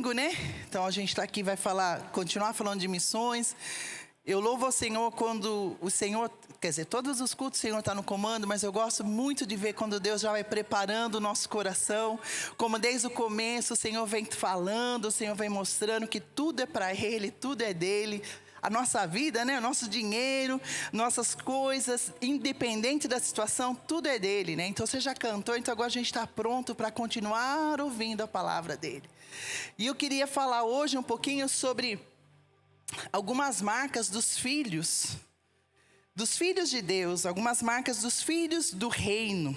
domingo, né? Então a gente está aqui, vai continuar falando de missões. Eu louvo ao Senhor quando o Senhor, quer dizer, todos os cultos o Senhor está no comando, mas eu gosto muito de ver quando Deus já vai preparando o nosso coração, como desde o começo o Senhor vem falando, o Senhor vem mostrando que tudo é para Ele, tudo é dEle. A nossa vida, né? O nosso dinheiro, nossas coisas, independente da situação, tudo é dele, né? Então você já cantou, então agora a gente está pronto para continuar ouvindo a palavra dele. E eu queria falar hoje um pouquinho sobre algumas marcas dos filhos de Deus, algumas marcas dos filhos do reino.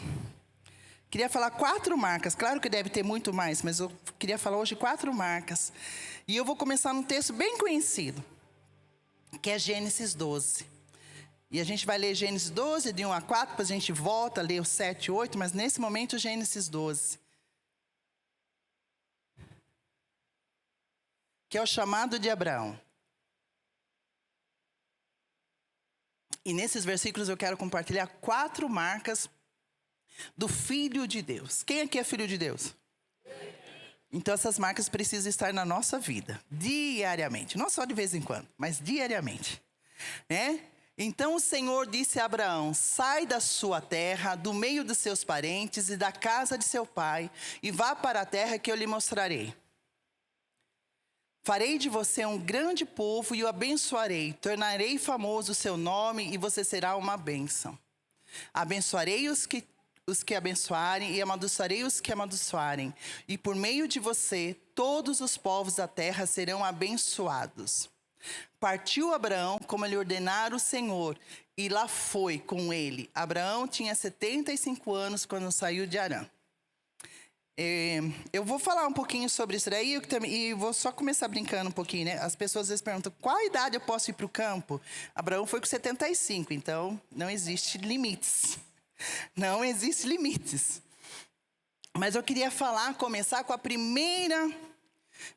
Queria falar 4 marcas, claro que deve ter muito mais, mas eu queria falar hoje 4 marcas. E eu vou começar num texto bem conhecido, que é Gênesis 12. E a gente vai ler Gênesis 12, de 1 a 4, depois a gente volta a ler o 7 e 8, mas nesse momento Gênesis 12. Que é o chamado de Abraão. E nesses versículos eu quero compartilhar 4 marcas do Filho de Deus. Quem aqui é filho de Deus? Então essas marcas precisam estar na nossa vida, diariamente. Não só de vez em quando, mas diariamente. Né? Então o Senhor disse a Abraão: sai da sua terra, do meio dos seus parentes e da casa de seu pai, e vá para a terra que eu lhe mostrarei. Farei de você um grande povo e o abençoarei. Tornarei famoso o seu nome e você será uma bênção. Abençoarei os que abençoarem e amaldiçoarei os que amaldiçoarem. E por meio de você, todos os povos da terra serão abençoados. Partiu Abraão, como lhe ordenara o Senhor, e lá foi com ele. Abraão tinha 75 anos quando saiu de Harã. Eu vou falar um pouquinho sobre isso daí e vou só começar brincando um pouquinho, né? As pessoas às vezes perguntam, qual idade eu posso ir para o campo? Abraão foi com 75, então não existe limites. Não existe limites. Mas eu queria começar com a primeira,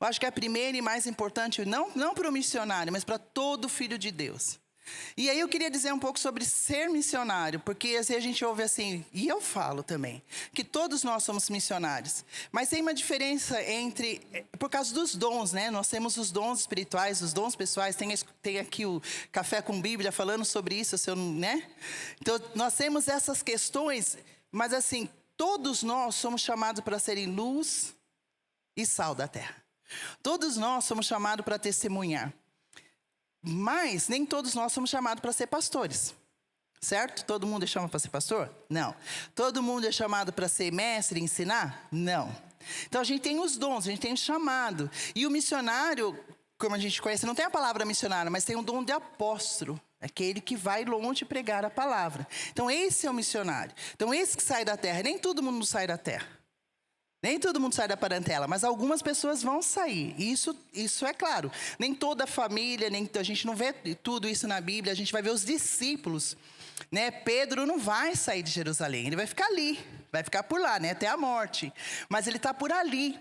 eu acho que é a primeira e mais importante, não para o missionário, mas para todo filho de Deus. E aí eu queria dizer um pouco sobre ser missionário, porque às vezes a gente ouve assim, e eu falo também, que todos nós somos missionários. Mas tem uma diferença por causa dos dons, né? Nós temos os dons espirituais, os dons pessoais, tem aqui o Café com Bíblia falando sobre isso, né? Então nós temos essas questões, mas assim, todos nós somos chamados para serem luz e sal da terra. Todos nós somos chamados para testemunhar. Mas nem todos nós somos chamados para ser pastores, certo? Todo mundo é chamado para ser pastor? Não. Todo mundo é chamado para ser mestre e ensinar? Não. Então a gente tem os dons, a gente tem o chamado. E o missionário, como a gente conhece, não tem a palavra missionário, mas tem o dom de apóstolo. Aquele que vai longe pregar a palavra. Então esse é o missionário. Então esse que sai da terra. Nem todo mundo sai da terra. Nem todo mundo sai da parentela, mas algumas pessoas vão sair. Isso é claro. Nem toda a família, a gente não vê tudo isso na Bíblia. A gente vai ver os discípulos. Né? Pedro não vai sair de Jerusalém. Ele vai ficar ali. Vai ficar por lá, né? Até a morte. Mas ele está por ali.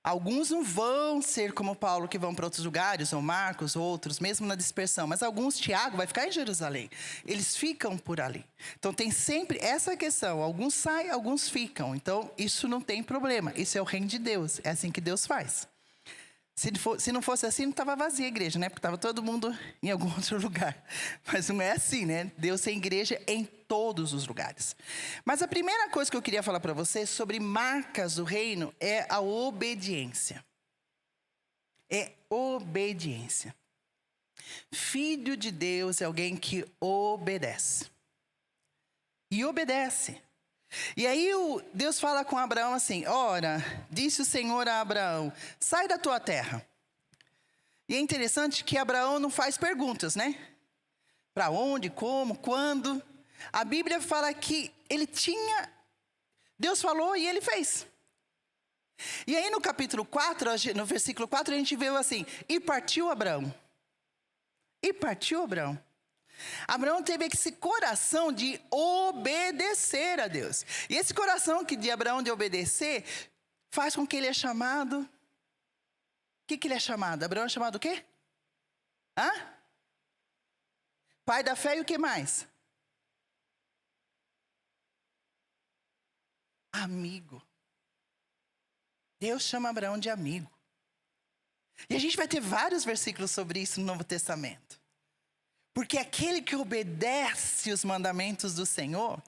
Alguns não vão ser como Paulo, que vão para outros lugares, ou Marcos, outros, mesmo na dispersão. Mas alguns, Tiago, vai ficar em Jerusalém. Eles ficam por ali. Então tem sempre essa questão. Alguns saem, alguns ficam. Então isso não tem problema. Isso é o reino de Deus. É assim que Deus faz. Se não fosse assim, não estava vazia a igreja, né? Porque estava todo mundo em algum outro lugar. Mas não é assim, né? Deus tem igreja em todos os lugares. Mas a primeira coisa que eu queria falar para você sobre marcas do reino é a obediência. É obediência. Filho de Deus é alguém que obedece. E obedece. E aí Deus fala com Abraão assim, ora, disse o Senhor a Abraão, sai da tua terra. E é interessante que Abraão não faz perguntas, né? Para onde, como, quando. A Bíblia fala que Deus falou e ele fez. E aí no capítulo 4, no versículo 4, a gente vê assim, e partiu Abraão. E partiu Abraão. Abraão teve esse coração de obedecer a Deus. E esse coração de Abraão de obedecer faz com que ele é chamado. O que ele é chamado? Abraão é chamado o quê? Pai da fé e o que mais? Amigo. Deus chama Abraão de amigo. E a gente vai ter vários versículos sobre isso no Novo Testamento. Porque aquele que obedece os mandamentos do Senhor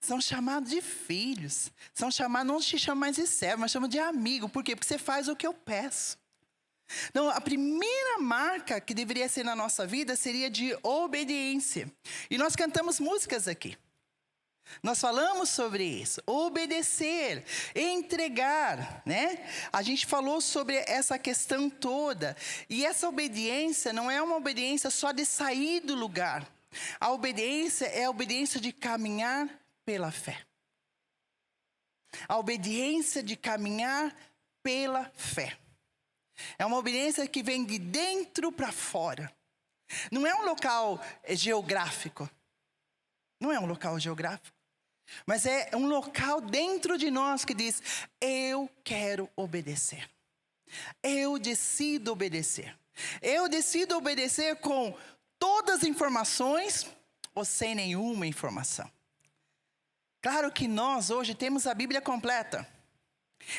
são chamados de filhos. São chamados, não te chamam mais de servo, mas chamam de amigo. Por quê? Porque você faz o que eu peço. Então, a primeira marca que deveria ser na nossa vida seria de obediência. E nós cantamos músicas aqui. Nós falamos sobre isso. Obedecer, entregar, né? A gente falou sobre essa questão toda. E essa obediência não é uma obediência só de sair do lugar. A obediência é a obediência de caminhar pela fé. A obediência de caminhar pela fé. É uma obediência que vem de dentro para fora. Não é um local geográfico. Não é um local geográfico. Mas é um local dentro de nós que diz: eu quero obedecer. Eu decido obedecer. Eu decido obedecer com todas as informações ou sem nenhuma informação. Claro que nós hoje temos a Bíblia completa.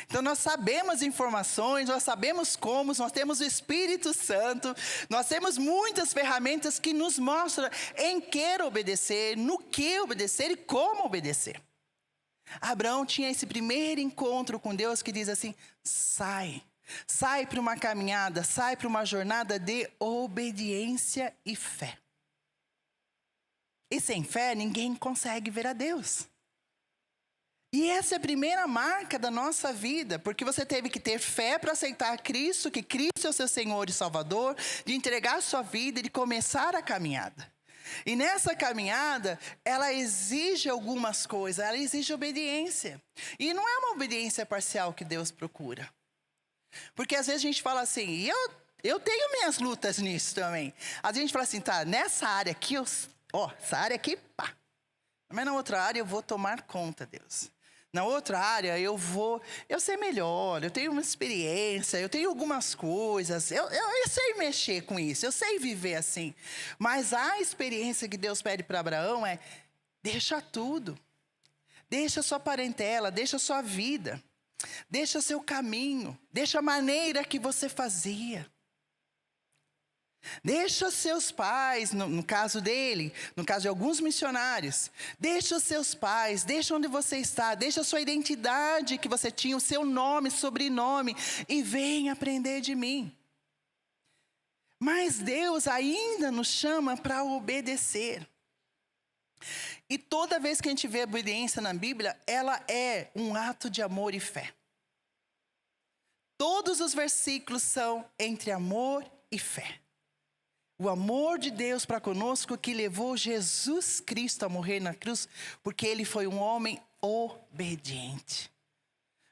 Então nós sabemos informações, nós sabemos como, nós temos o Espírito Santo, nós temos muitas ferramentas que nos mostram em que obedecer, no que obedecer e como obedecer. Abraão tinha esse primeiro encontro com Deus que diz assim: sai para uma caminhada, sai para uma jornada de obediência e fé. E sem fé ninguém consegue ver a Deus. E essa é a primeira marca da nossa vida, porque você teve que ter fé para aceitar Cristo, que Cristo é o seu Senhor e Salvador, de entregar a sua vida e de começar a caminhada. E nessa caminhada, ela exige algumas coisas, ela exige obediência. E não é uma obediência parcial que Deus procura. Porque às vezes a gente fala assim, e eu tenho minhas lutas nisso também. Às vezes a gente fala assim, tá, nessa área aqui, essa área aqui, pá. Mas na outra área eu vou tomar conta, Deus. Na outra área eu sei melhor, eu tenho uma experiência, eu tenho algumas coisas, eu sei mexer com isso, eu sei viver assim. Mas a experiência que Deus pede para Abraão é: deixa tudo. Deixa sua parentela, deixa sua vida, deixa seu caminho, deixa a maneira que você fazia. Deixa seus pais, no caso dele, no caso de alguns missionários, deixa os seus pais, deixa onde você está, deixa a sua identidade que você tinha, o seu nome, sobrenome, e vem aprender de mim. Mas Deus ainda nos chama para obedecer. E toda vez que a gente vê a obediência na Bíblia, ela é um ato de amor e fé. Todos os versículos são entre amor e fé. O amor de Deus para conosco que levou Jesus Cristo a morrer na cruz, porque ele foi um homem obediente.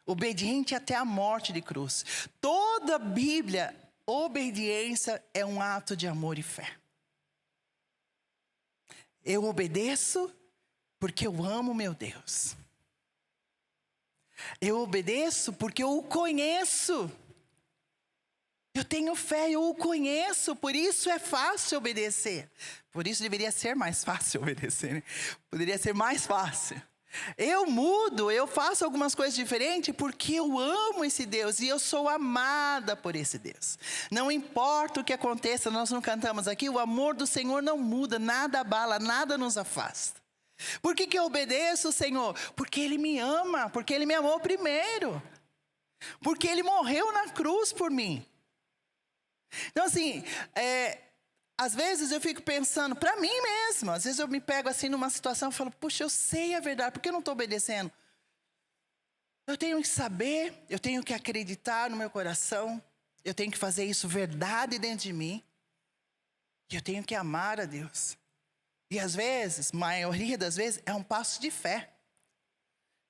Obediente até a morte de cruz. Toda a Bíblia, obediência é um ato de amor e fé. Eu obedeço porque eu amo meu Deus. Eu obedeço porque eu o conheço. Eu tenho fé, eu o conheço, por isso é fácil obedecer. Por isso deveria ser mais fácil obedecer, né? Poderia ser mais fácil. Eu mudo, eu faço algumas coisas diferentes porque eu amo esse Deus e eu sou amada por esse Deus. Não importa o que aconteça, nós não cantamos aqui, o amor do Senhor não muda, nada abala, nada nos afasta. Por que eu obedeço o Senhor? Porque Ele me ama, porque Ele me amou primeiro. Porque Ele morreu na cruz por mim. Então assim, às vezes eu fico pensando, para mim mesmo, às vezes eu me pego assim numa situação e falo, puxa, eu sei a verdade, por que eu não estou obedecendo? Eu tenho que saber, eu tenho que acreditar no meu coração, eu tenho que fazer isso verdade dentro de mim, e eu tenho que amar a Deus. E às vezes, maioria das vezes, é um passo de fé.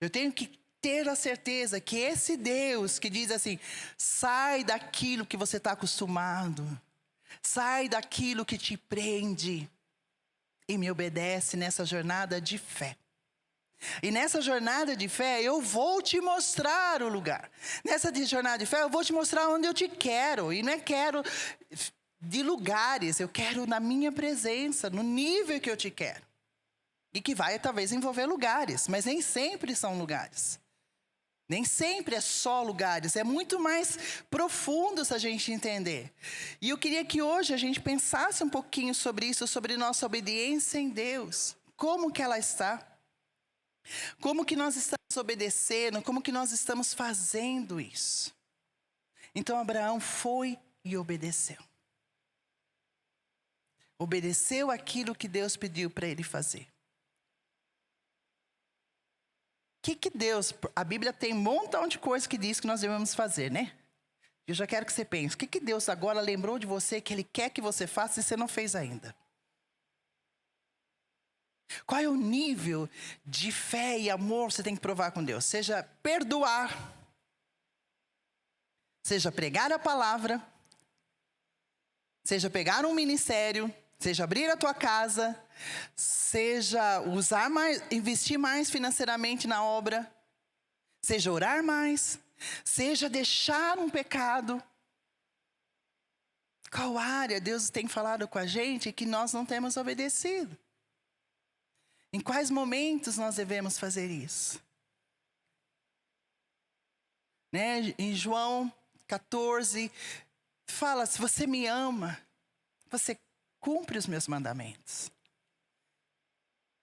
Eu tenho que ter a certeza que esse Deus que diz assim, sai daquilo que você está acostumado, sai daquilo que te prende e me obedece nessa jornada de fé. E nessa jornada de fé eu vou te mostrar o lugar. Nessa jornada de fé eu vou te mostrar onde eu te quero. E não é quero de lugares, eu quero na minha presença, no nível que eu te quero. E que vai talvez envolver lugares, mas nem sempre são lugares. Nem sempre é só lugares, é muito mais profundo se a gente entender. E eu queria que hoje a gente pensasse um pouquinho sobre isso, sobre nossa obediência em Deus. Como que ela está? Como que nós estamos obedecendo? Como que nós estamos fazendo isso? Então Abraão foi e obedeceu. Obedeceu aquilo que Deus pediu para ele fazer. O que Deus... A Bíblia tem um montão de coisas que diz que nós devemos fazer, né? Eu já quero que você pense. O que Deus agora lembrou de você que Ele quer que você faça e você não fez ainda? Qual é o nível de fé e amor que você tem que provar com Deus? Seja perdoar. Seja pregar a palavra. Seja pegar um ministério. Seja abrir a tua casa, seja usar mais, investir mais financeiramente na obra, seja orar mais, seja deixar um pecado. Qual área Deus tem falado com a gente que nós não temos obedecido? Em quais momentos nós devemos fazer isso? Né? Em João 14, fala, se você me ama, você cumpre os meus mandamentos.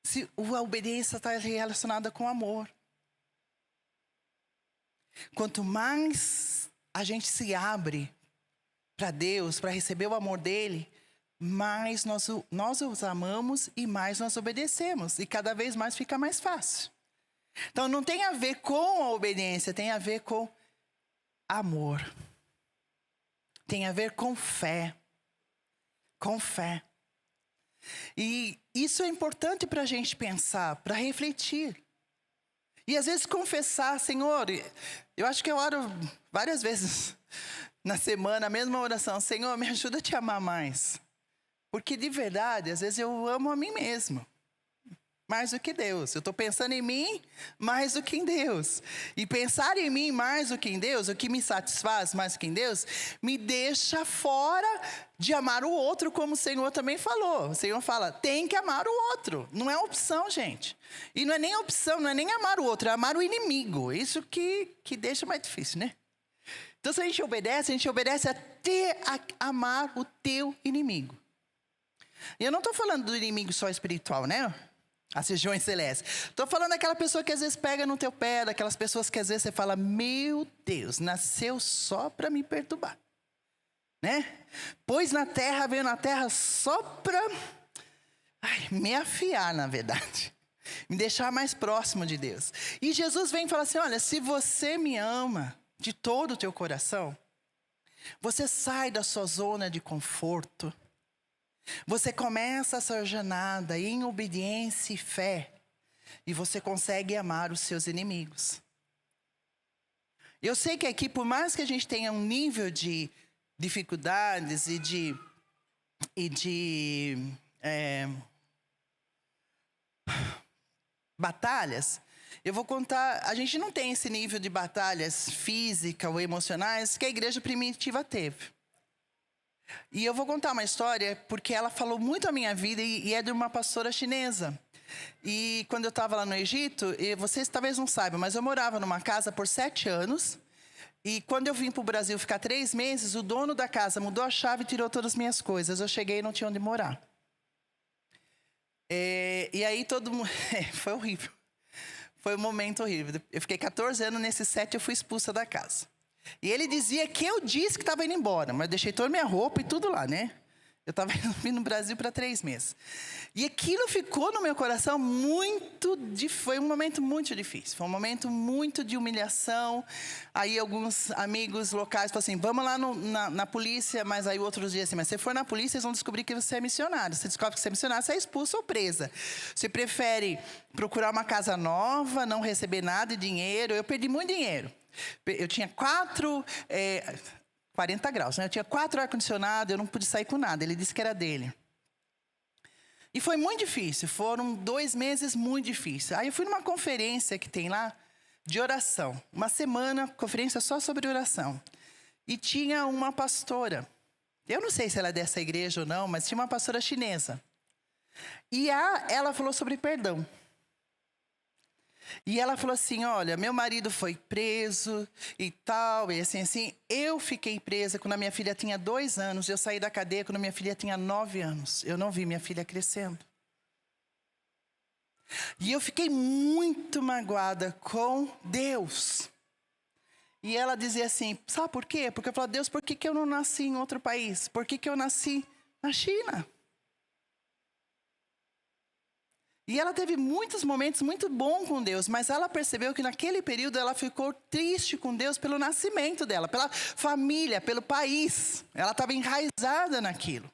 Se a obediência está relacionada com amor. Quanto mais a gente se abre para Deus, para receber o amor dele, mais nós os amamos e mais nós obedecemos. E cada vez mais fica mais fácil. Então não tem a ver com a obediência, tem a ver com amor. Tem a ver com fé. Com fé. E isso é importante para a gente pensar, para refletir. E às vezes confessar, Senhor, eu acho que eu oro várias vezes na semana, a mesma oração. Senhor, me ajuda a te amar mais. Porque de verdade, às vezes eu amo a mim mesmo. Mais do que Deus. Eu estou pensando em mim mais do que em Deus. E pensar em mim mais do que em Deus, o que me satisfaz mais do que em Deus, me deixa fora de amar o outro, como o Senhor também falou. O Senhor fala, tem que amar o outro. Não é opção, gente. E não é nem opção, não é nem amar o outro, é amar o inimigo. Isso que deixa mais difícil, né? Então, se a gente obedece até a amar o teu inimigo. E eu não estou falando do inimigo só espiritual, né? As regiões celestes. Estou falando daquela pessoa que às vezes pega no teu pé, daquelas pessoas que às vezes você fala, meu Deus, nasceu só para me perturbar. Né? Veio na terra só para me afiar, na verdade. Me deixar mais próximo de Deus. E Jesus vem e fala assim, olha, se você me ama de todo o teu coração, você sai da sua zona de conforto. Você começa essa jornada em obediência e fé. E você consegue amar os seus inimigos. Eu sei que aqui, por mais que a gente tenha um nível de dificuldades e de batalhas, eu vou contar, a gente não tem esse nível de batalhas físicas ou emocionais que a igreja primitiva teve. E eu vou contar uma história porque ela falou muito a minha vida e é de uma pastora chinesa. E quando eu estava lá no Egito, e vocês talvez não saibam, mas eu morava numa casa por 7 anos. E quando eu vim para o Brasil ficar 3 meses, o dono da casa mudou a chave e tirou todas as minhas coisas. Eu cheguei e não tinha onde morar. E aí todo mundo... foi horrível. Foi um momento horrível. Eu fiquei 14 anos, nesses 7 eu fui expulsa da casa. E ele dizia que eu disse que estava indo embora, mas deixei toda a minha roupa e tudo lá, né? Eu estava vindo no Brasil para 3 meses. E aquilo ficou no meu coração foi um momento muito difícil. Foi um momento muito de humilhação. Aí alguns amigos locais falaram assim, vamos lá na polícia. Mas aí outros dias assim, mas se for na polícia, eles vão descobrir que você é missionário. Você descobre que você é missionário, você é expulso ou presa. Você prefere procurar uma casa nova, não receber nada de dinheiro. Eu perdi muito dinheiro. Eu tinha 40 graus, né? Eu tinha 4 ar-condicionado, eu não pude sair com nada. Ele disse que era dele. E foi muito difícil, foram 2 meses muito difíceis. Aí eu fui numa conferência que tem lá, de oração. Uma semana, conferência só sobre oração. E tinha uma pastora. Eu não sei se ela é dessa igreja ou não, mas tinha uma pastora chinesa. E ela falou sobre perdão. E ela falou assim, olha, meu marido foi preso e tal, e assim. Eu fiquei presa quando a minha filha tinha 2 anos. Eu saí da cadeia quando a minha filha tinha 9 anos. Eu não vi minha filha crescendo. E eu fiquei muito magoada com Deus. E ela dizia assim, sabe por quê? Porque eu falava, Deus, por que eu não nasci em outro país? Por que eu nasci na China? E ela teve muitos momentos muito bons com Deus, mas ela percebeu que naquele período ela ficou triste com Deus pelo nascimento dela, pela família, pelo país. Ela estava enraizada naquilo.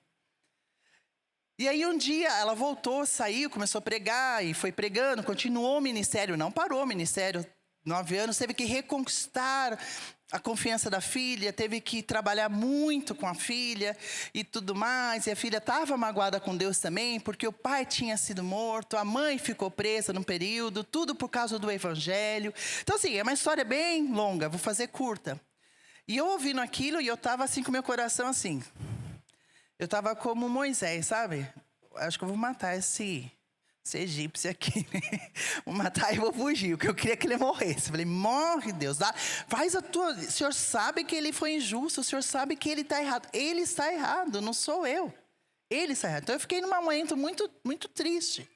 E aí um dia ela voltou, saiu, começou a pregar e foi pregando, continuou o ministério, não parou o ministério. 9 anos, teve que reconquistar a confiança da filha, teve que trabalhar muito com a filha e tudo mais. E a filha estava magoada com Deus também, porque o pai tinha sido morto, a mãe ficou presa num período, tudo por causa do evangelho. Então, assim, é uma história bem longa, vou fazer curta. E eu ouvindo aquilo, e eu estava assim com o meu coração assim. Eu estava como Moisés, sabe? Acho que eu vou matar esse egípcio aqui, né? Vou matar e vou fugir, porque eu queria que ele morresse. Eu falei, morre, Deus, dá, faz a tua... O Senhor sabe que ele foi injusto, o Senhor sabe que ele está errado. Ele está errado, não sou eu. Ele está errado. Então eu fiquei num momento muito, muito triste.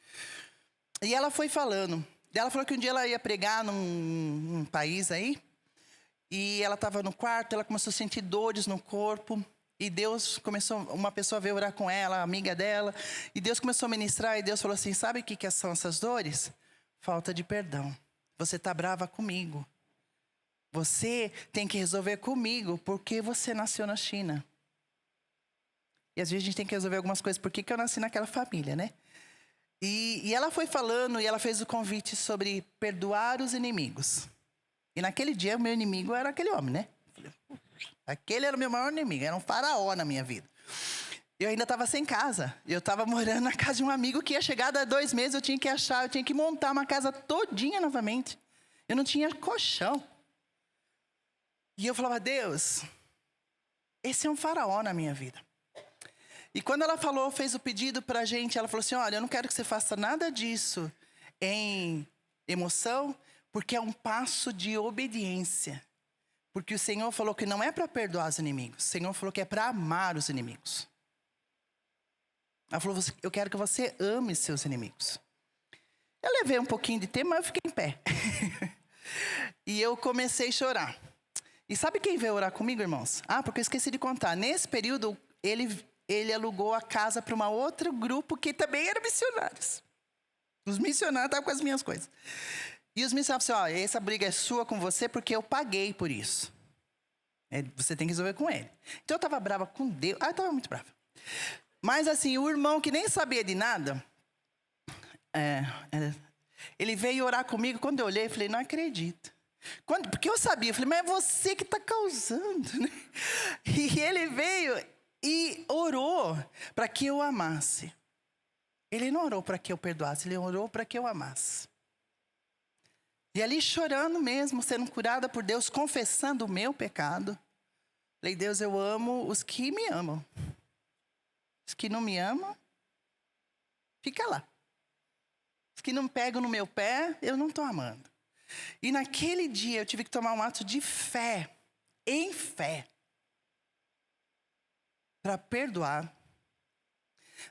E ela foi falando. Ela falou que um dia ela ia pregar num país aí, e ela estava no quarto, ela começou a sentir dores no corpo. E Deus começou, uma pessoa veio orar com ela, amiga dela. E Deus começou a ministrar e Deus falou assim, sabe o que são essas dores? Falta de perdão. Você está brava comigo. Você tem que resolver comigo porque você nasceu na China. E às vezes a gente tem que resolver algumas coisas. Por que eu nasci naquela família, né? E ela foi falando e ela fez o convite sobre perdoar os inimigos. E naquele dia o meu inimigo era aquele homem, né? Aquele era o meu maior inimigo, era um faraó na minha vida. Eu ainda estava sem casa. Eu estava morando na casa de um amigo que ia chegar daqui a 2 meses, eu tinha que montar uma casa todinha novamente. Eu não tinha colchão. E eu falava, Deus, esse é um faraó na minha vida. E quando ela falou, fez o pedido para a gente, ela falou assim, olha, eu não quero que você faça nada disso em emoção, porque é um passo de obediência. Porque o Senhor falou que não é para perdoar os inimigos. O Senhor falou que é para amar os inimigos. Ela falou, eu quero que você ame seus inimigos. Eu levei um pouquinho de tempo, mas eu fiquei em pé. E eu comecei a chorar. E sabe quem veio orar comigo, irmãos? Porque eu esqueci de contar. Nesse período, ele alugou a casa para um outro grupo que também era missionários. Os missionários estavam com as minhas coisas. E os missionários falaram assim, essa briga é sua com você porque eu paguei por isso. Você tem que resolver com ele. Então eu estava brava com Deus. Eu estava muito brava. Mas assim, o irmão que nem sabia de nada, ele veio orar comigo. Quando eu olhei, eu falei, não acredito. Porque eu sabia, eu falei, mas é você que está causando, né? E ele veio e orou para que eu amasse. Ele não orou para que eu perdoasse, ele orou para que eu amasse. E ali chorando mesmo, sendo curada por Deus, confessando o meu pecado. Falei, Deus, eu amo os que me amam. Os que não me amam, fica lá. Os que não pegam no meu pé, eu não estou amando. E naquele dia eu tive que tomar um ato de fé, em fé, para perdoar,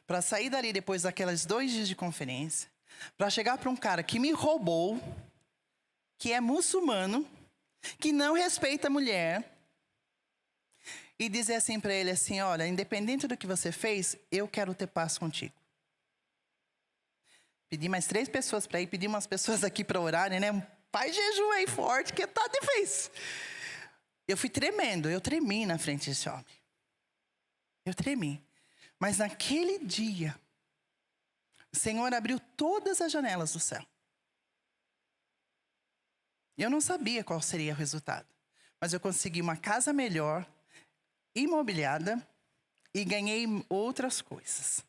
para sair dali depois daqueles 2 dias de conferência, para chegar para um cara que me roubou, que é muçulmano, que não respeita a mulher, e dizer assim para ele assim, olha, independente do que você fez, eu quero ter paz contigo. Pedi mais 3 pessoas para ir, pedi umas pessoas aqui para orarem, né? Pai jejum aí forte, que tá difícil. Eu fui tremendo, eu tremi na frente desse homem. Eu tremi. Mas naquele dia, o Senhor abriu todas as janelas do céu. Eu não sabia qual seria o resultado. Mas eu consegui uma casa melhor, imobiliada, e ganhei outras coisas.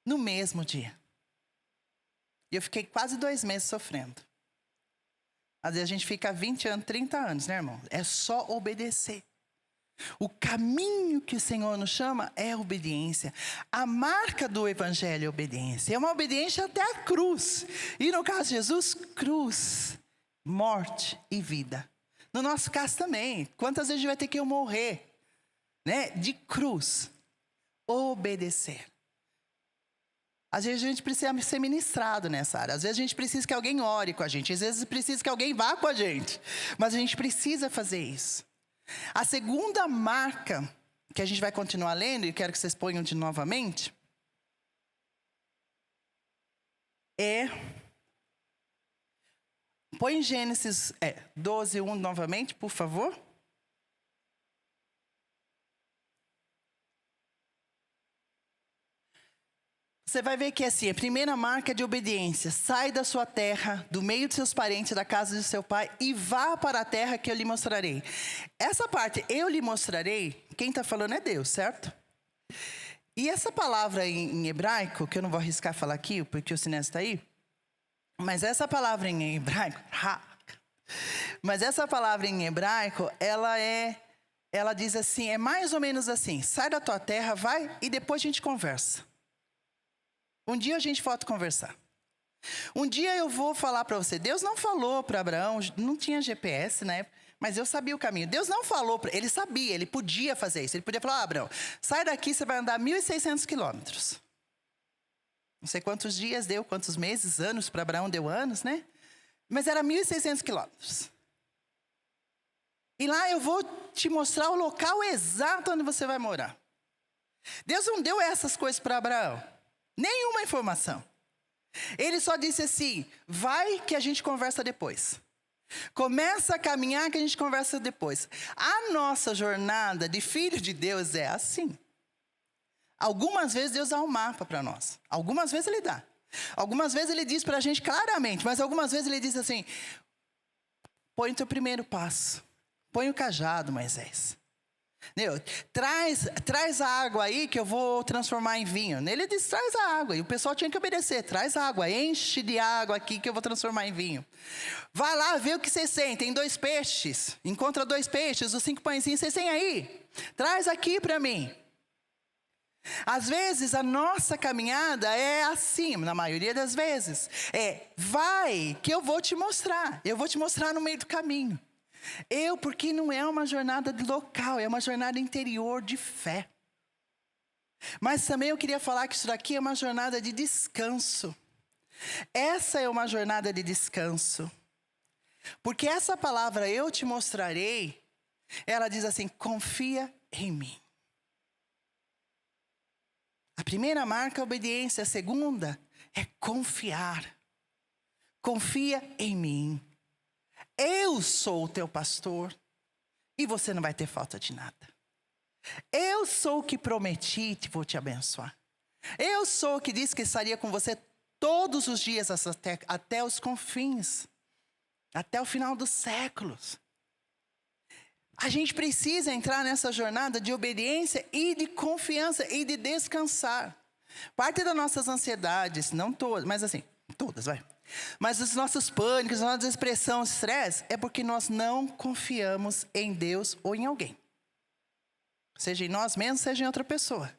No mesmo dia. E eu fiquei quase 2 meses sofrendo. Às vezes a gente fica 20 anos, 30 anos, né, irmão? É só obedecer. O caminho que o Senhor nos chama é obediência. A marca do evangelho é obediência. É uma obediência até a cruz. E no caso de Jesus, cruz, morte e vida. No nosso caso também. Quantas vezes a gente vai ter que morrer, né? De cruz. Obedecer. Às vezes a gente precisa ser ministrado nessa área. Às vezes a gente precisa que alguém ore com a gente. Às vezes precisa que alguém vá com a gente. Mas a gente precisa fazer isso. A segunda marca, que a gente vai continuar lendo, e quero que vocês ponham de novamente, põe em Gênesis 12, 1 novamente, por favor. Você vai ver que é assim, a primeira marca é de obediência. Sai da sua terra, do meio de seus parentes, da casa de seu pai, e vá para a terra que eu lhe mostrarei. Essa parte, eu lhe mostrarei, quem está falando é Deus, certo? E essa palavra em hebraico, que eu não vou arriscar falar aqui, porque o Sinésio está aí, mas essa palavra em hebraico, ela diz assim, é mais ou menos assim, sai da tua terra, vai, e depois a gente conversa. Um dia a gente volta a conversar. Um dia eu vou falar para você. Deus não falou para Abraão, não tinha GPS na época, mas eu sabia o caminho. Deus não falou para ele, sabia, ele podia fazer isso. Ele podia falar, Abraão, sai daqui, você vai andar 1.600 quilômetros. Não sei quantos dias deu, quantos meses, anos, para Abraão deu anos, né? Mas era 1.600 quilômetros. E lá eu vou te mostrar o local exato onde você vai morar. Deus não deu essas coisas para Abraão. Nenhuma informação. Ele só disse assim, vai que a gente conversa depois. Começa a caminhar que a gente conversa depois. A nossa jornada de filho de Deus é assim. Algumas vezes Deus dá um mapa para nós. Algumas vezes Ele dá. Algumas vezes Ele diz para a gente claramente. Mas algumas vezes Ele diz assim, põe o teu primeiro passo. Põe o cajado, Moisés. Traz a água aí que eu vou transformar em vinho. Ele disse, traz a água. E o pessoal tinha que obedecer. Traz água, enche de água aqui que eu vou transformar em vinho. Vai lá ver o que vocês têm. Tem 2 peixes. Encontra 2 peixes, os 5 pãezinhos vocês têm aí. Traz aqui para mim. Às vezes a nossa caminhada é assim, na maioria das vezes. Vai que eu vou te mostrar. Eu vou te mostrar no meio do caminho. Porque não é uma jornada local, é uma jornada interior de fé. Mas também eu queria falar que isso daqui é uma jornada de descanso. Essa é uma jornada de descanso. Porque essa palavra, eu te mostrarei, ela diz assim, confia em mim. A primeira marca é a obediência, a segunda é confiar. Confia em mim. Eu sou o teu pastor e você não vai ter falta de nada. Eu sou o que prometi e vou te abençoar. Eu sou o que disse que estaria com você todos os dias até os confins, até o final dos séculos. A gente precisa entrar nessa jornada de obediência e de confiança e de descansar. Parte das nossas ansiedades, não todas, mas assim, todas, vai. Mas os nossos pânicos, a nossa expressão, estresse, é porque nós não confiamos em Deus ou em alguém. Seja em nós mesmos, seja em outra pessoa.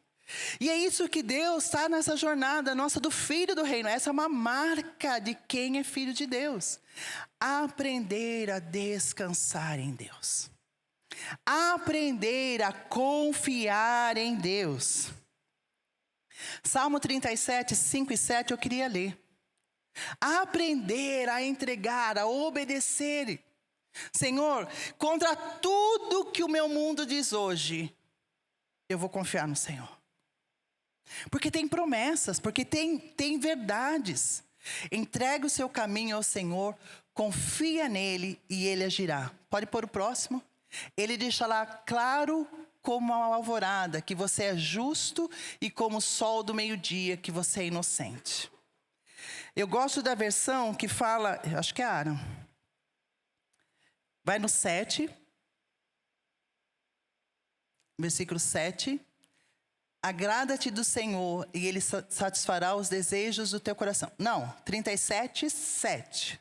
E é isso que Deus está nessa jornada nossa do filho do reino. Essa é uma marca de quem é filho de Deus. Aprender a descansar em Deus. Aprender a confiar em Deus. Salmo 37, 5 e 7 eu queria ler. Aprender a entregar, a obedecer. Senhor, contra tudo que o meu mundo diz hoje, eu vou confiar no Senhor. Porque tem promessas, porque tem verdades. Entregue o seu caminho ao Senhor, confia nele e ele agirá. Pode pôr o próximo? Ele deixará claro como a alvorada que você é justo e como o sol do meio-dia que você é inocente. Eu gosto da versão que fala, acho que é Aaron. Vai no 7. Versículo 7. Agrada-te do Senhor e Ele satisfará os desejos do teu coração. Não, 37, 7.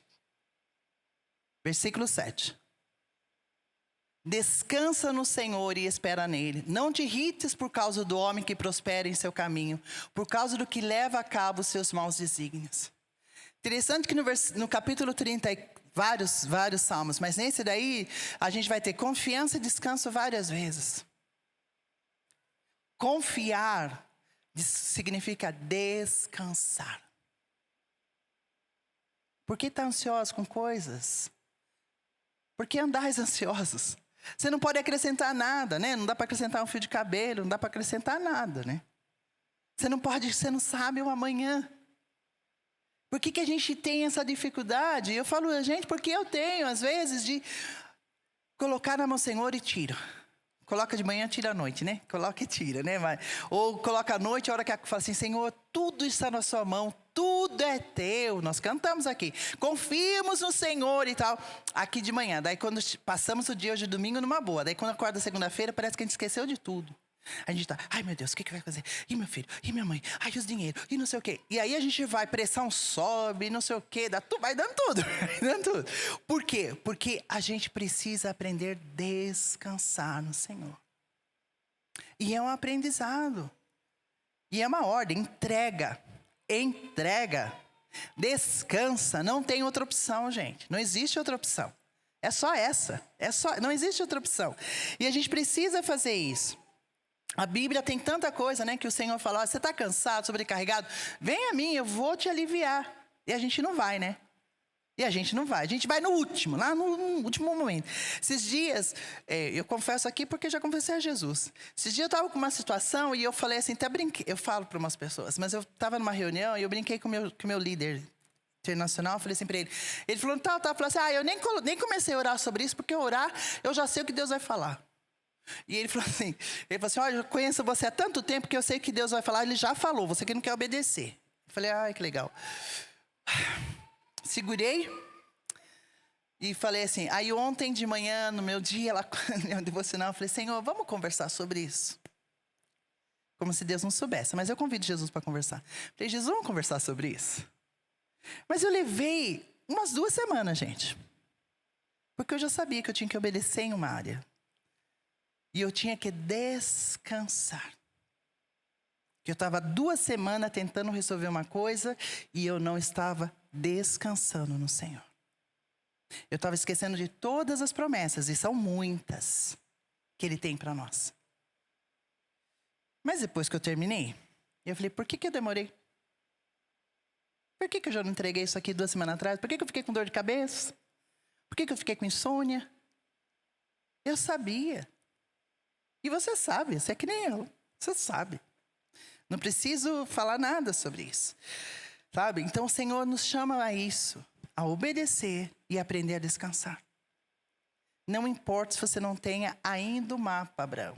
Versículo 7. Descansa no Senhor e espera nele. Não te irrites por causa do homem que prospera em seu caminho, por causa do que leva a cabo os seus maus desígnios. Interessante que no capítulo 30, vários salmos, mas nesse daí a gente vai ter confiança e descanso várias vezes. Confiar significa descansar. Por que está ansioso com coisas? Por que andais ansiosos? Você não pode acrescentar nada, né? Não dá para acrescentar um fio de cabelo, não dá para acrescentar nada, né? Você não sabe o amanhã. Por que a gente tem essa dificuldade? Eu falo, gente, porque eu tenho, às vezes, de colocar na mão do Senhor e tiro. Coloca de manhã, tira à noite, né? Coloca e tira, né? Ou coloca à noite, a hora que fala assim, Senhor, tudo está na sua mão, tudo é teu. Nós cantamos aqui, confiamos no Senhor e tal. Aqui de manhã, daí quando passamos o dia hoje domingo numa boa. Daí quando acorda segunda-feira, parece que a gente esqueceu de tudo. A gente tá, ai meu Deus, o que vai fazer? E meu filho? E minha mãe? Ai, os dinheiros? E não sei o quê. E aí a gente vai, pressão sobe, não sei o quê, vai dando tudo. Vai dando tudo. Por quê? Porque a gente precisa aprender a descansar no Senhor. E é um aprendizado. E é uma ordem, entrega. Descansa, não tem outra opção, gente. Não existe outra opção. É só essa. Não existe outra opção. E a gente precisa fazer isso. A Bíblia tem tanta coisa, né, que o Senhor fala, você está cansado, sobrecarregado? Vem a mim, eu vou te aliviar. E a gente não vai, né? A gente vai no último, lá no último momento. Esses dias, eu confesso aqui porque já confessei a Jesus. Esses dias eu estava com uma situação e eu falei assim, até brinquei, eu falo para umas pessoas, mas eu estava numa reunião e eu brinquei com o meu líder internacional, falei assim para ele. Ele falou, falou assim, eu nem comecei a orar sobre isso, porque orar, eu já sei o que Deus vai falar. E ele falou assim, olha, eu conheço você há tanto tempo que eu sei que Deus vai falar, ele já falou, você que não quer obedecer. Eu falei, ai, que legal. Segurei e falei assim, aí ontem de manhã, no meu dia, lá no devocional, eu falei, Senhor, vamos conversar sobre isso. Como se Deus não soubesse, mas eu convido Jesus para conversar. Falei, Jesus, vamos conversar sobre isso. Mas eu levei umas 2 semanas, gente. Porque eu já sabia que eu tinha que obedecer em uma área. E eu tinha que descansar. Que eu estava 2 semanas tentando resolver uma coisa e eu não estava descansando no Senhor. Eu estava esquecendo de todas as promessas, e são muitas, que Ele tem para nós. Mas depois que eu terminei, eu falei, por que eu demorei? Por que eu já não entreguei isso aqui 2 semanas atrás? Por que eu fiquei com dor de cabeça? Por que eu fiquei com insônia? Eu sabia. E você sabe, você é que nem eu. Você sabe. Não preciso falar nada sobre isso. Sabe? Então o Senhor nos chama a isso. A obedecer e aprender a descansar. Não importa se você não tenha ainda o mapa, Abraão.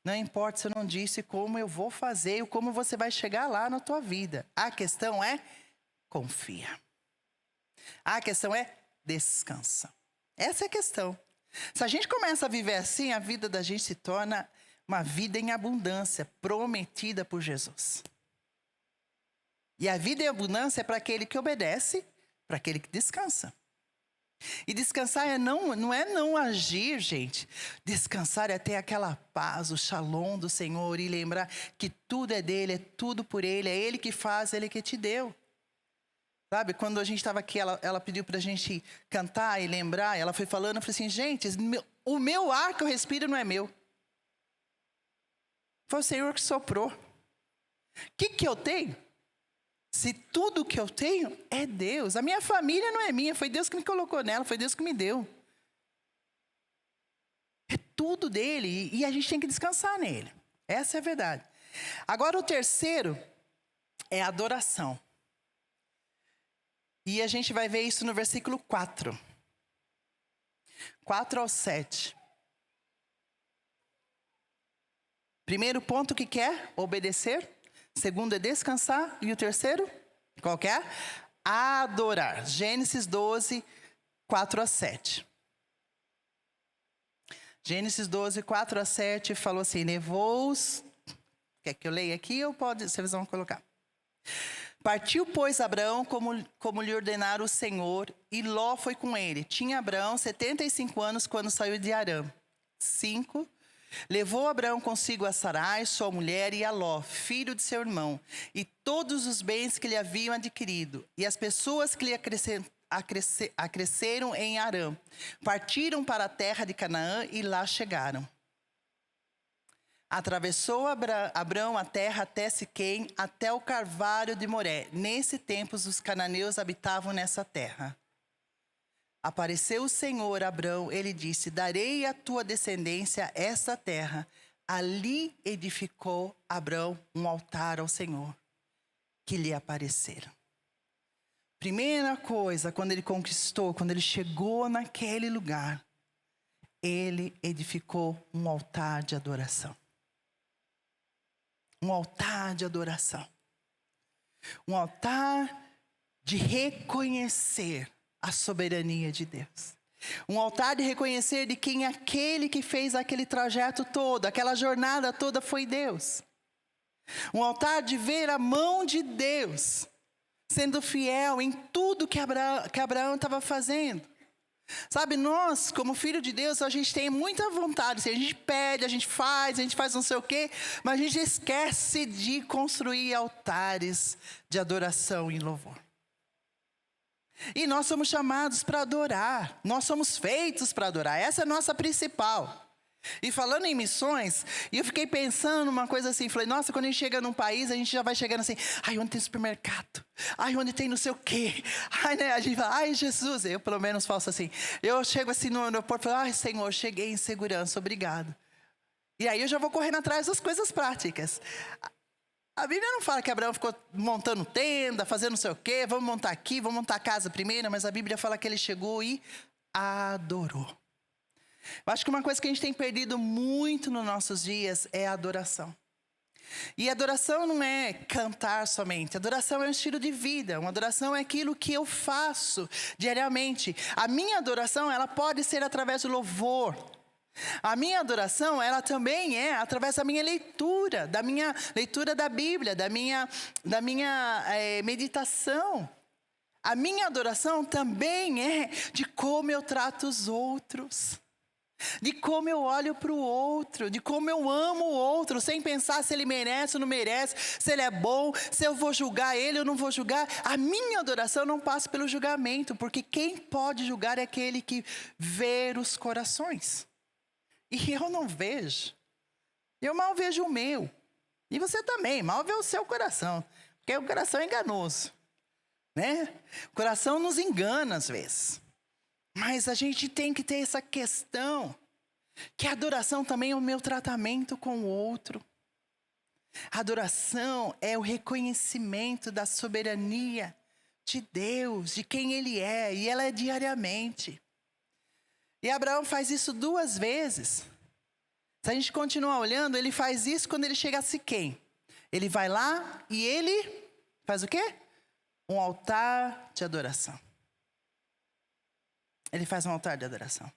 Não importa se eu não disse como eu vou fazer ou como você vai chegar lá na tua vida. A questão é confia. A questão é descansa. Essa é a questão. Se a gente começa a viver assim, a vida da gente se torna uma vida em abundância, prometida por Jesus. E a vida em abundância é para aquele que obedece, para aquele que descansa. E descansar não é não agir, gente. Descansar é ter aquela paz, o shalom do Senhor e lembrar que tudo é dele, é tudo por ele, é ele que faz, ele que te deu. Sabe, quando a gente estava aqui, ela pediu para a gente cantar e lembrar, ela foi falando, eu falei assim, gente, o meu ar que eu respiro não é meu. Foi o Senhor que soprou. O que eu tenho? Se tudo que eu tenho é Deus. A minha família não é minha, foi Deus que me colocou nela, foi Deus que me deu. É tudo dele e a gente tem que descansar nele. Essa é a verdade. Agora o terceiro é a adoração. E a gente vai ver isso no versículo 4. 4 ao 7. Primeiro ponto que quer obedecer. Segundo é descansar. E o terceiro, qual que é? Adorar. Gênesis 12, 4 a 7. Gênesis 12, 4 a 7 falou assim, levou-os... Quer que eu leia aqui ou vocês vão colocar? Partiu, pois, Abraão como lhe ordenara o Senhor, e Ló foi com ele. Tinha Abraão 75 anos quando saiu de Arã. 5. Levou Abraão consigo a Sarai, sua mulher, e a Ló, filho de seu irmão, e todos os bens que lhe haviam adquirido, e as pessoas que lhe acresceram em Harã. Partiram para a terra de Canaã e lá chegaram. Atravessou Abraão a terra até Siquém, até o carvalho de Moré. Nesse tempo, os cananeus habitavam nessa terra. Apareceu o Senhor a Abraão, ele disse: darei à tua descendência essa terra. Ali edificou Abraão um altar ao Senhor, que lhe apareceram. Primeira coisa, quando ele conquistou, quando ele chegou naquele lugar, ele edificou um altar de adoração. Um altar de adoração. Um altar de reconhecer a soberania de Deus. Um altar de reconhecer de quem aquele que fez aquele trajeto todo, aquela jornada toda foi Deus. Um altar de ver a mão de Deus sendo fiel em tudo que Abraão estava fazendo. Sabe, nós, como filho de Deus, a gente tem muita vontade. A gente pede, a gente faz não sei o quê, mas a gente esquece de construir altares de adoração e louvor. E nós somos chamados para adorar. Nós somos feitos para adorar. Essa é a nossa principal. E falando em missões, eu fiquei pensando numa coisa assim, falei, nossa, quando a gente chega num país, a gente já vai chegando assim, ai, onde tem supermercado? Ai, onde tem não sei o quê? Ai, né? A gente fala, ai, Jesus, eu pelo menos faço assim. Eu chego assim no aeroporto e falo, ai, Senhor, cheguei em segurança, obrigado. E aí eu já vou correndo atrás das coisas práticas. A Bíblia não fala que Abraão ficou montando tenda, fazendo não sei o quê, vamos montar aqui, vamos montar a casa primeiro, mas a Bíblia fala que ele chegou e adorou. Eu acho que uma coisa que a gente tem perdido muito nos nossos dias é a adoração. E adoração não é cantar somente. Adoração é um estilo de vida. Uma adoração é aquilo que eu faço diariamente. A minha adoração, ela pode ser através do louvor. A minha adoração, ela também é através da minha leitura da Bíblia, da minha meditação. A minha adoração também é de como eu trato os outros. De como eu olho para o outro, de como eu amo o outro, sem pensar se ele merece ou não merece, se ele é bom, se eu vou julgar ele ou não vou julgar. A minha adoração não passa pelo julgamento, porque quem pode julgar é aquele que vê os corações. E eu não vejo. Eu mal vejo o meu. E você também, mal vê o seu coração, porque o coração é enganoso, né? O coração nos engana às vezes. Mas a gente tem que ter essa questão, que a adoração também é o meu tratamento com o outro. A adoração é o reconhecimento da soberania de Deus, de quem Ele é, e ela é diariamente. E Abraão faz isso 2 vezes. Se a gente continuar olhando, ele faz isso quando ele chega a Siquém. Ele vai lá e ele faz o quê? Um altar de adoração. Ele faz um altar de adoração.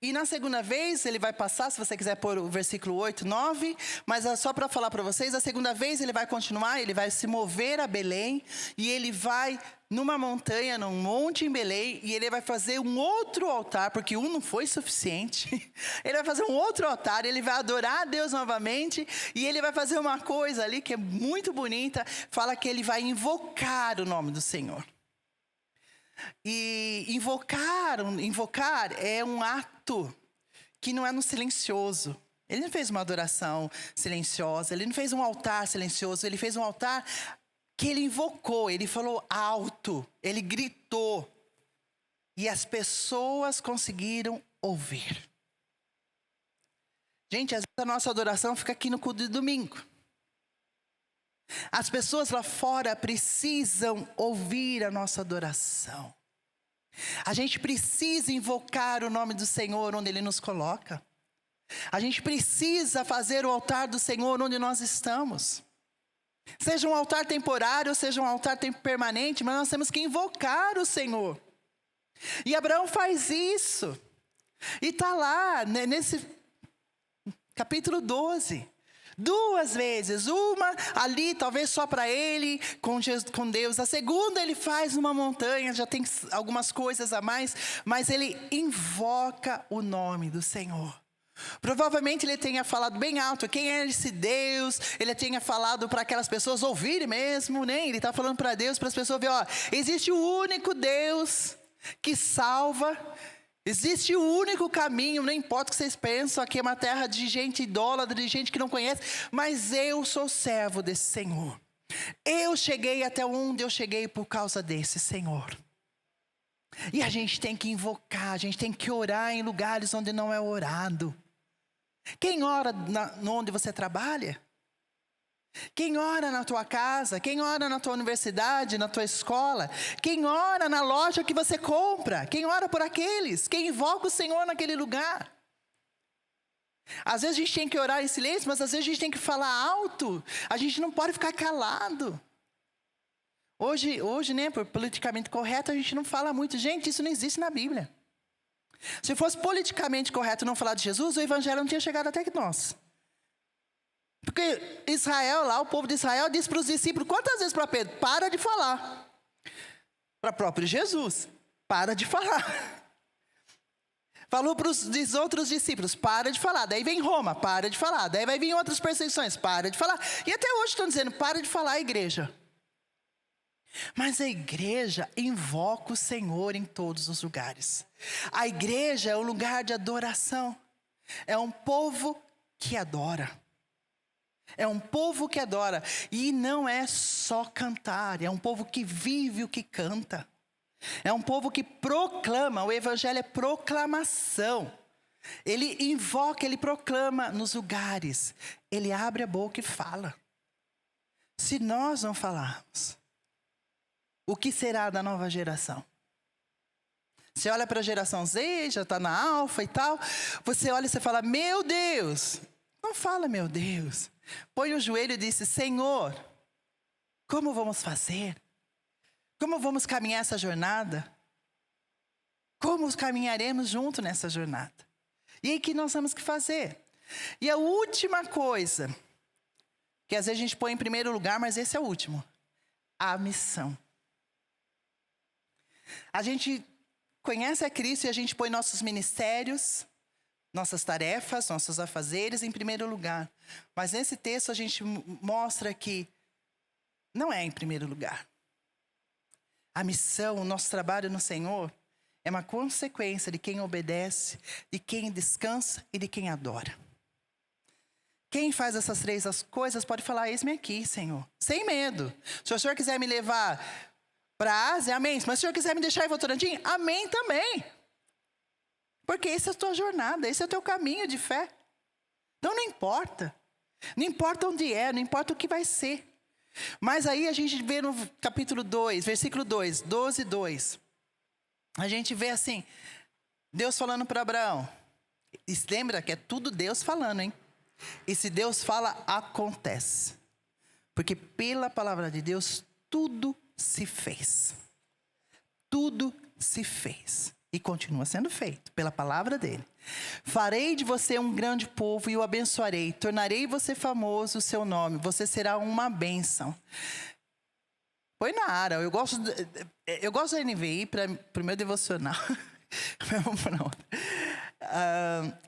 E na segunda vez, ele vai passar, se você quiser pôr o versículo 8, 9, mas é só para falar para vocês, a segunda vez ele vai continuar, ele vai se mover a Belém, e ele vai numa montanha, num monte em Belém, e ele vai fazer um outro altar, porque um não foi suficiente. Ele vai fazer um outro altar, ele vai adorar a Deus novamente, e ele vai fazer uma coisa ali que é muito bonita, fala que ele vai invocar o nome do Senhor. E invocar é um ato que não é no silencioso. Ele não fez uma adoração silenciosa, ele não fez um altar silencioso, ele fez um altar que ele invocou, ele falou alto, ele gritou. E as pessoas conseguiram ouvir. Gente, às vezes a nossa adoração fica aqui no culto de domingo. As pessoas lá fora precisam ouvir a nossa adoração. A gente precisa invocar o nome do Senhor onde Ele nos coloca. A gente precisa fazer o altar do Senhor onde nós estamos. Seja um altar temporário, seja um altar permanente, mas nós temos que invocar o Senhor. E Abraão faz isso. E está lá, nesse capítulo 12. 2 vezes. Uma ali, talvez só para ele, com Deus. A segunda, ele faz uma montanha, já tem algumas coisas a mais, mas ele invoca o nome do Senhor. Provavelmente ele tenha falado bem alto, quem é esse Deus? Ele tenha falado para aquelas pessoas ouvirem mesmo, né? Ele está falando para Deus, para as pessoas verem, ó, existe o único Deus que salva. Existe o único caminho, não importa o que vocês pensam, aqui é uma terra de gente idólatra, de gente que não conhece, mas eu sou servo desse Senhor. Eu cheguei até onde eu cheguei por causa desse Senhor. E a gente tem que invocar, a gente tem que orar em lugares onde não é orado. Quem ora onde você trabalha? Quem ora na tua casa? Quem ora na tua universidade, na tua escola? Quem ora na loja que você compra? Quem ora por aqueles? Quem invoca o Senhor naquele lugar? Às vezes a gente tem que orar em silêncio, mas às vezes a gente tem que falar alto. A gente não pode ficar calado. Hoje, né, por politicamente correto, a gente não fala muito. Gente, isso não existe na Bíblia. Se fosse politicamente correto não falar de Jesus, o evangelho não tinha chegado até nós. Porque Israel lá, o povo de Israel disse para os discípulos, quantas vezes para Pedro? Para de falar. Para o próprio Jesus, para de falar. Falou para os outros discípulos, para de falar. Daí vem Roma, para de falar. Daí vai vir outras perseguições, para de falar. E até hoje estão dizendo, para de falar, igreja. Mas a igreja invoca o Senhor em todos os lugares. A igreja é um lugar de adoração. É um povo que adora. É um povo que adora. E não é só cantar. É um povo que vive o que canta. É um povo que proclama. O evangelho é proclamação. Ele invoca, ele proclama nos lugares. Ele abre a boca e fala. Se nós não falarmos, o que será da nova geração? Você olha para a geração Z, já está na alfa e tal. Você olha e você fala, meu Deus. Não fala, meu Deus. Põe o joelho e diz, Senhor, como vamos fazer? Como vamos caminhar essa jornada? Como caminharemos junto nessa jornada? E aí, o que nós temos que fazer? E a última coisa, que às vezes a gente põe em primeiro lugar, mas esse é o último. A missão. A gente conhece a Cristo e a gente põe nossos ministérios, nossas tarefas, nossos afazeres em primeiro lugar. Mas nesse texto a gente mostra que não é em primeiro lugar. A missão, o nosso trabalho no Senhor é uma consequência de quem obedece, de quem descansa e de quem adora. Quem faz essas 3 coisas pode falar, eis-me aqui, Senhor. Sem medo. Se o Senhor quiser me levar para a Ásia, amém. Mas se o Senhor quiser me deixar em Votorantim, amém também. Porque essa é a tua jornada, esse é o teu caminho de fé. Então não importa. Não importa onde é, não importa o que vai ser. Mas aí a gente vê no capítulo 2, versículo 2, 12:2. A gente vê assim, Deus falando para Abraão. E lembra que é tudo Deus falando, hein? E se Deus fala, acontece. Porque pela palavra de Deus, tudo se fez. Tudo se fez. E continua sendo feito pela palavra dele. Farei de você um grande povo e o abençoarei. Tornarei você famoso o seu nome. Você será uma bênção. Põe na área. Eu gosto da NVI para o meu devocional.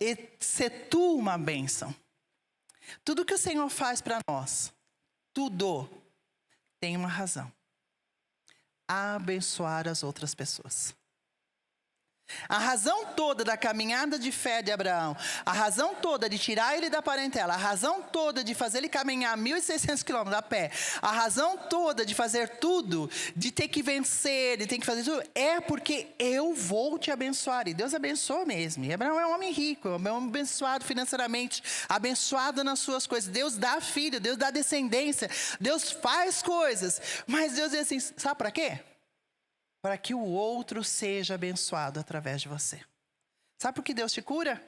E ser tu uma bênção. Tudo que o Senhor faz para nós, tudo tem uma razão. Abençoar as outras pessoas. A razão toda da caminhada de fé de Abraão, a razão toda de tirar ele da parentela, a razão toda de fazer ele caminhar 1.600 quilômetros a pé, a razão toda de fazer tudo, de ter que vencer, de ter que fazer tudo, é porque eu vou te abençoar. E Deus abençoa mesmo. E Abraão é um homem rico, é um homem abençoado financeiramente, abençoado nas suas coisas. Deus dá filho, Deus dá descendência, Deus faz coisas. Mas Deus diz assim, sabe para quê? Para que o outro seja abençoado através de você. Sabe por que Deus te cura?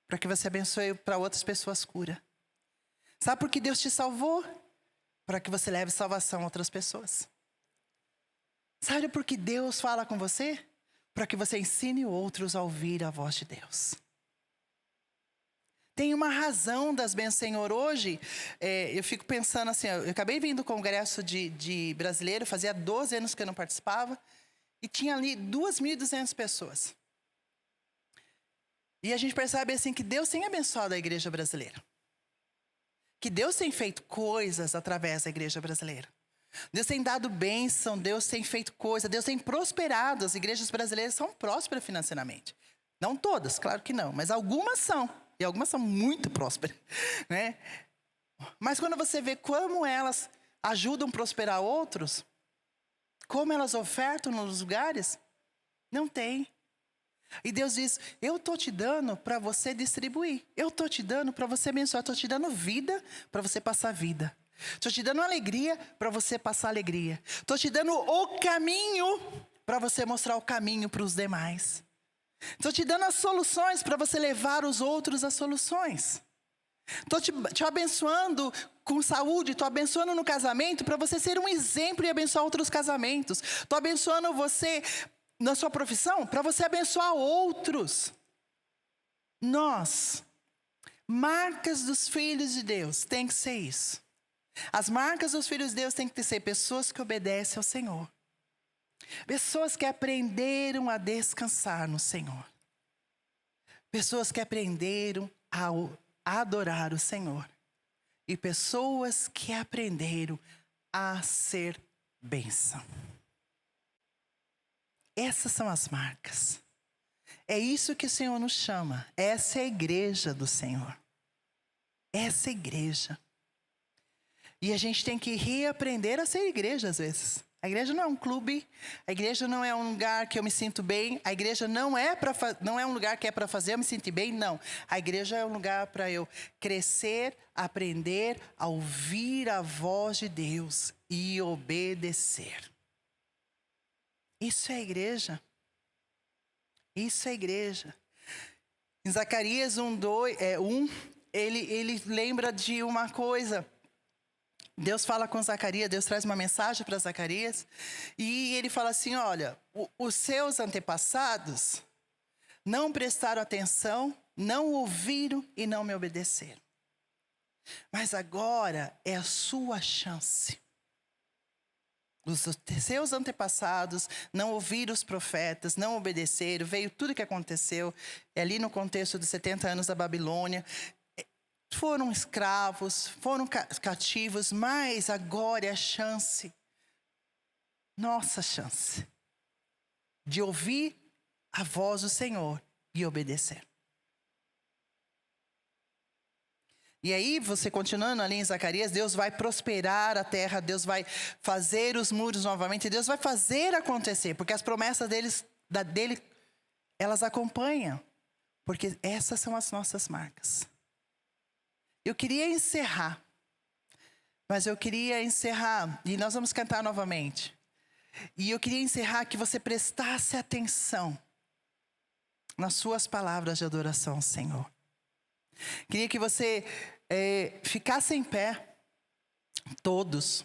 Para que você abençoe para outras pessoas cura. Sabe por que Deus te salvou? Para que você leve salvação a outras pessoas. Sabe por que Deus fala com você? Para que você ensine outros a ouvir a voz de Deus. Tem uma razão das bênçãos do Senhor. Hoje, eu fico pensando assim, eu acabei vindo do congresso de brasileiro, fazia 12 anos que eu não participava, e tinha ali 2.200 pessoas. E a gente percebe assim que Deus tem abençoado a igreja brasileira. Que Deus tem feito coisas através da igreja brasileira. Deus tem dado bênção, Deus tem feito coisa, Deus tem prosperado. As igrejas brasileiras são prósperas financeiramente. Não todas, claro que não, mas algumas são. E algumas são muito prósperas, né? Mas quando você vê como elas ajudam a prosperar outros, como elas ofertam nos lugares, não tem. E Deus diz, eu estou te dando para você distribuir. Eu estou te dando para você abençoar. Estou te dando vida para você passar vida. Estou te dando alegria para você passar alegria. Estou te dando o caminho para você mostrar o caminho para os demais. Estou te dando as soluções para você levar os outros às soluções. Estou te abençoando com saúde, estou abençoando no casamento para você ser um exemplo e abençoar outros casamentos. Estou abençoando você na sua profissão para você abençoar outros. Nós, marcas dos filhos de Deus, tem que ser isso. As marcas dos filhos de Deus tem que ser pessoas que obedecem ao Senhor. Pessoas que aprenderam a descansar no Senhor. Pessoas que aprenderam a adorar o Senhor. E pessoas que aprenderam a ser bênção. Essas são as marcas. É isso que o Senhor nos chama. Essa é a igreja do Senhor. Essa é a igreja. E a gente tem que reaprender a ser igreja às vezes. A igreja não é um clube, a igreja não é um lugar que eu me sinto bem, a igreja não é um lugar que é para fazer eu me sentir bem, não. A igreja é um lugar para eu crescer, aprender a ouvir a voz de Deus e obedecer. Isso é a igreja. Isso é a igreja. Em Zacarias 1, ele lembra de uma coisa. Deus fala com Zacarias, Deus traz uma mensagem para Zacarias. E ele fala assim, olha, os seus antepassados não prestaram atenção, não ouviram e não me obedeceram. Mas agora é a sua chance. Os seus antepassados não ouviram os profetas, não obedeceram, veio tudo o que aconteceu. Ali no contexto dos 70 anos da Babilônia. Foram escravos, foram cativos, mas agora é a chance, nossa chance, de ouvir a voz do Senhor e obedecer. E aí, você continuando ali em Zacarias, Deus vai prosperar a terra, Deus vai fazer os muros novamente, Deus vai fazer acontecer, porque as promessas dele, elas acompanham, porque essas são as nossas marcas. Eu queria encerrar, e nós vamos cantar novamente. E eu queria encerrar que você prestasse atenção nas suas palavras de adoração ao Senhor. Queria que você ficasse em pé, todos.